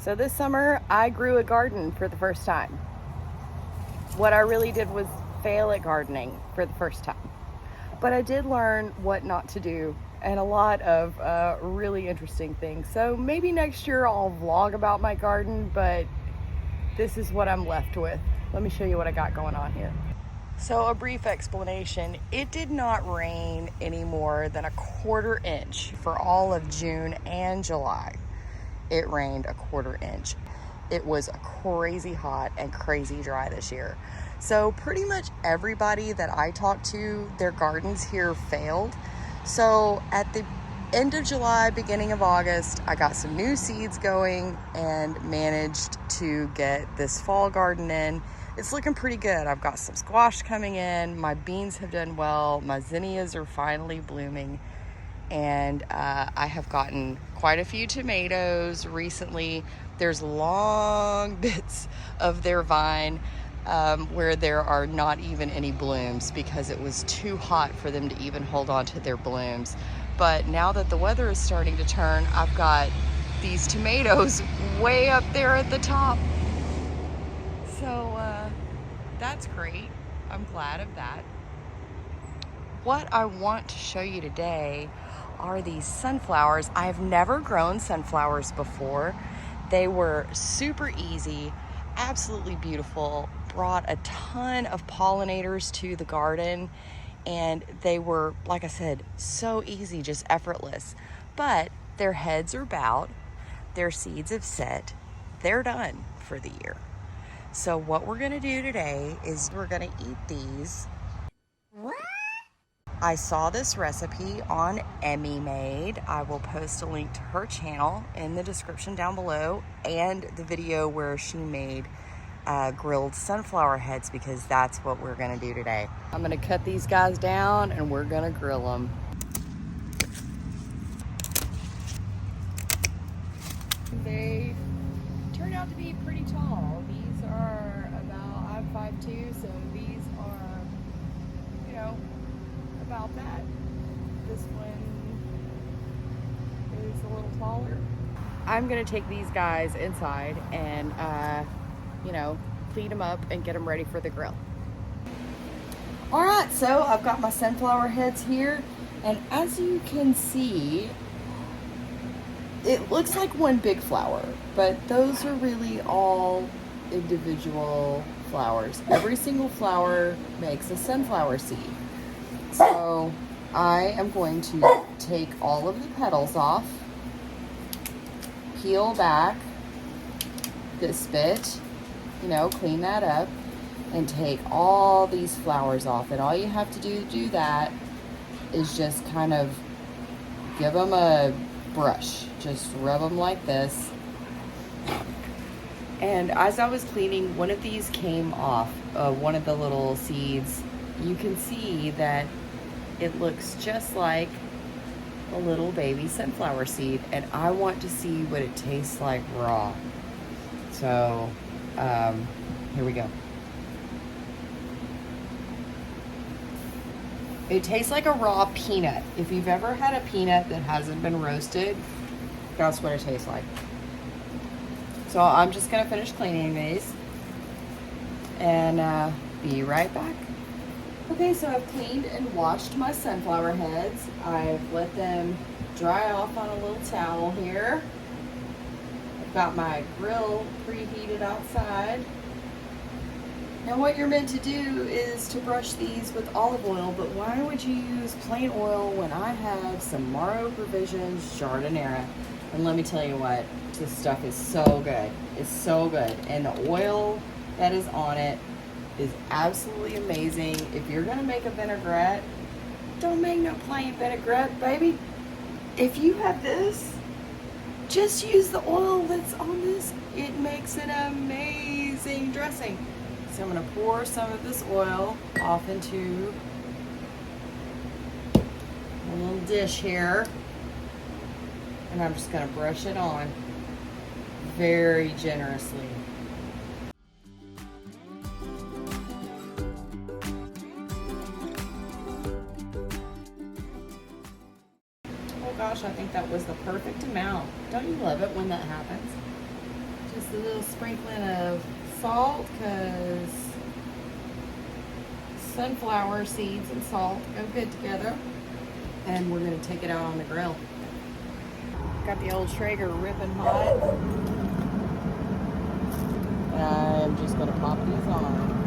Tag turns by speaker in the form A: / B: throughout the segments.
A: So this summer I grew a garden for the first time. What I really did was fail at gardening for the first time. But I did learn what not to do and a lot of really interesting things. So maybe next year I'll vlog about my garden, but this is what I'm left with. Let me show you what I got going on here. So a brief explanation, it did not rain any more than a 1/4 inch for all of June and July. It rained a 1/4 inch. It was crazy hot and crazy dry this year. So pretty much everybody that I talked to, their gardens here failed. So at the end of July, beginning of August, I got some new seeds going and managed to get this fall garden in. It's looking pretty good. I've got some squash coming in. My beans have done well. My zinnias are finally blooming. And I have gotten quite a few tomatoes recently. There's long bits of their vine where there are not even any blooms because it was too hot for them to even hold on to their blooms. But now that the weather is starting to turn, I've got these tomatoes way up there at the top. So that's great. I'm glad of that. What I want to show you today are these sunflowers. I've never grown sunflowers before. They were super easy, absolutely beautiful, brought a ton of pollinators to the garden, and they were, like I said, so easy, just effortless. But their heads are bowed, their seeds have set, they're done for the year. So what we're gonna do today is we're gonna eat these. I saw this recipe on Emmy Made. I will post a link to her channel in the description down below and the video where she made grilled sunflower heads, because that's what we're gonna do today. I'm gonna cut these guys down and we're gonna grill them. They turn out to be pretty tall. These are about, I'm 5'2", so these are, you know, about that. This one is a little taller. I'm gonna take these guys inside and you know, clean them up and get them ready for the grill. All right, so I've got my sunflower heads here, and as you can see, it looks like one big flower, but those are really all individual flowers. Every single flower makes a sunflower seed. So I am going to take all of the petals off, peel back this bit, you know, clean that up, and take all these flowers off. And all you have to do that is just kind of give them a brush. Just rub them like this. And as I was cleaning, one of these came off, one of the little seeds. You can see that it looks just like a little baby sunflower seed, and I want to see what it tastes like raw. So here we go. It tastes like a raw peanut. If you've ever had a peanut that hasn't been roasted, that's what it tastes like. So I'm just gonna finish cleaning these and be right back. Okay, so I've cleaned and washed my sunflower heads. I've let them dry off on a little towel here. I've got my grill preheated outside. Now what you're meant to do is to brush these with olive oil, but why would you use plain oil when I have some Morrow Provisions Jardinera? And let me tell you what, this stuff is so good. It's so good. And the oil that is on it is absolutely amazing. If you're gonna make a vinaigrette, don't make no plain vinaigrette, baby. If you have this, just use the oil that's on this. It makes an amazing dressing. So I'm gonna pour some of this oil off into a little dish here, and I'm just gonna brush it on very generously. Oh gosh, I think that was the perfect amount. Don't you love it when that happens? Just a little sprinkling of salt, because sunflower seeds and salt go good together. And we're going to take it out on the grill. Got the old Traeger ripping hot. And I'm just going to pop these on.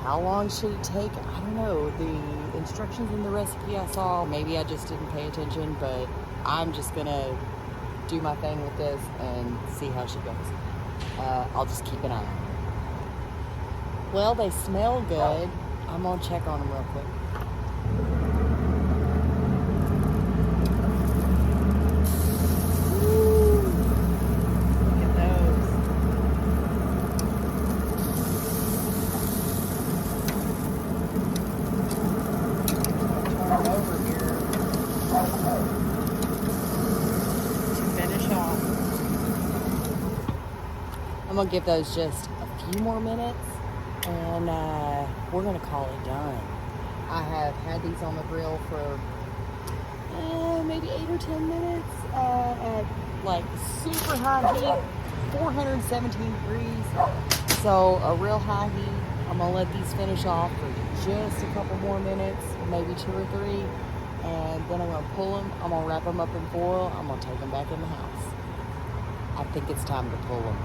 A: How long should it take? I don't know. The instructions in the recipe I saw, maybe I just didn't pay attention, but I'm just gonna do my thing with this and see how she goes. I'll just keep an eye on her. Well, they smell good. I'm gonna check on them real quick. I'm gonna give those just a few more minutes, and we're gonna call it done. I have had these on the grill for maybe 8 or 10 minutes at like super high heat, 417 degrees. So a real high heat. I'm gonna let these finish off for just a couple more minutes, maybe 2 or 3, and then I'm gonna pull them. I'm gonna wrap them up in foil. I'm gonna take them back in the house. I think it's time to pull them.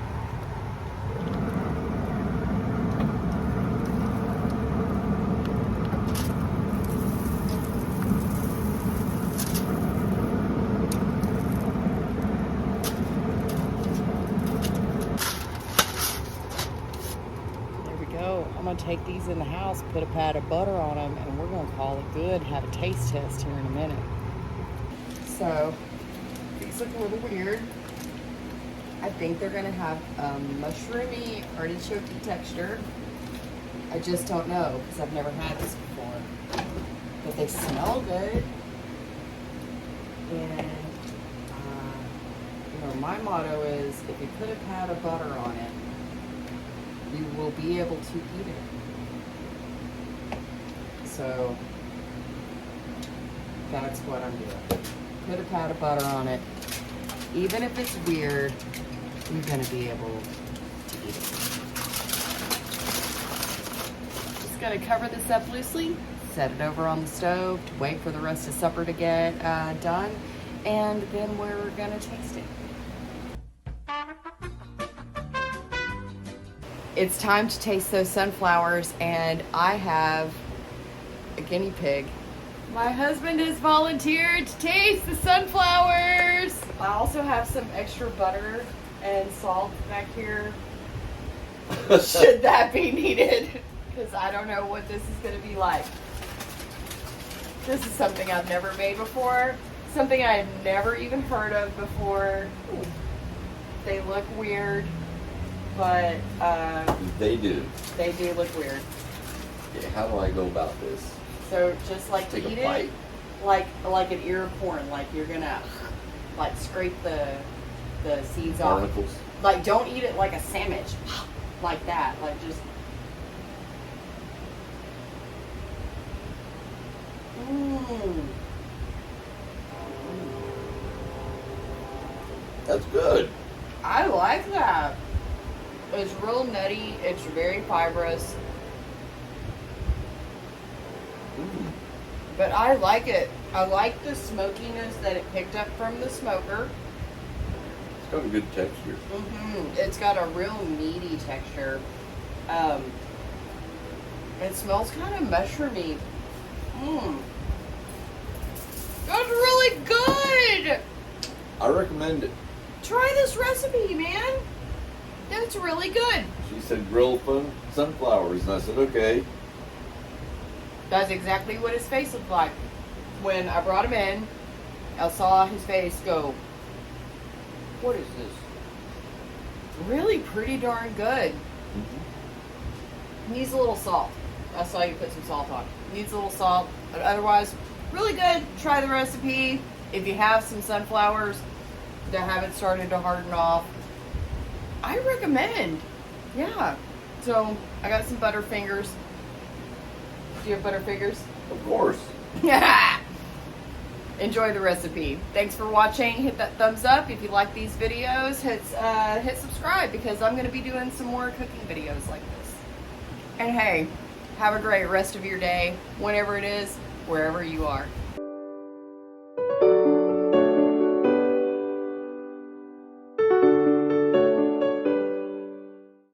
A: I'm going to take these in the house, put a pat of butter on them, and we're going to call it good, have a taste test here in a minute. So, these look a little weird. I think they're going to have a mushroomy, artichoke texture. I just don't know, because I've never had this before. But they smell good. And, my motto is, if you put a pat of butter on it, you will be able to eat it. So that's what I'm doing. Put a pat of butter on it. Even if it's weird, you're gonna be able to eat it. Just gonna cover this up loosely, set it over on the stove to wait for the rest of supper to get done, and then we're gonna taste it. It's time to taste those sunflowers, and I have a guinea pig. My husband has volunteered to taste the sunflowers. I also have some extra butter and salt back here, should that be needed, because I don't know what this is going to be like. This is something I've never made before, something I had never even heard of before. They look weird. But
B: they do.
A: They do look weird.
B: Okay, how do I go about this?
A: So just like
B: Take
A: eat
B: a bite.
A: it like an ear of corn. Like you're gonna like scrape the seeds
B: Barnacles.
A: off. Like don't eat it like a sandwich, like that. Like just.
B: That's good.
A: I like that. It's real nutty. It's very fibrous. But I like it. I like the smokiness that it picked up from the smoker.
B: It's got a good texture.
A: It's got a real meaty texture. It smells kind of mushroomy. That's really good.
B: I recommend it.
A: Try this recipe, man. That's really good.
B: She said grill sunflowers, and I said okay.
A: That's exactly what his face looked like. When I brought him in, I saw his face go, what is this? Really pretty darn good. Needs a little salt. I saw you put some salt on. Needs a little salt, but otherwise, really good. Try the recipe. If you have some sunflowers that haven't started to harden off, I recommend. Yeah. So I got some Butterfingers. Do you have Butterfingers?
B: Of course.
A: Enjoy the recipe. Thanks for watching. Hit that thumbs up if you like these videos. Hit subscribe because I'm going to be doing some more cooking videos like this. And hey, have a great rest of your day, whenever it is, wherever you are.